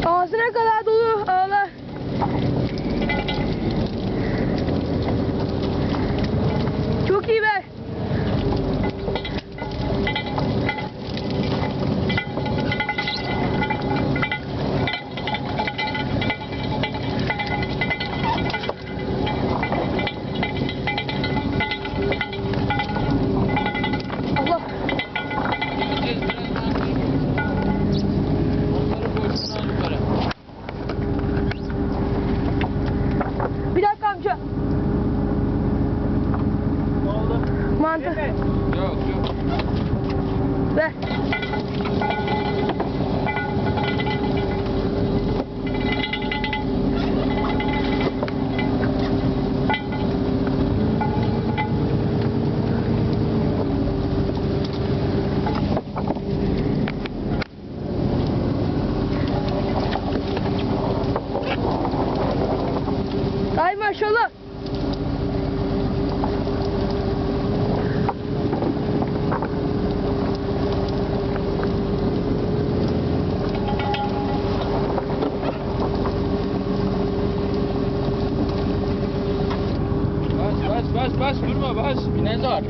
Ağzına kadar dolu ağlar. Çok iyi be. Allah. Bir dakika amca. Ne oldu? Mantı. Yok yok. Ver. Ay maşallah. Bas durma bas. Bine zor.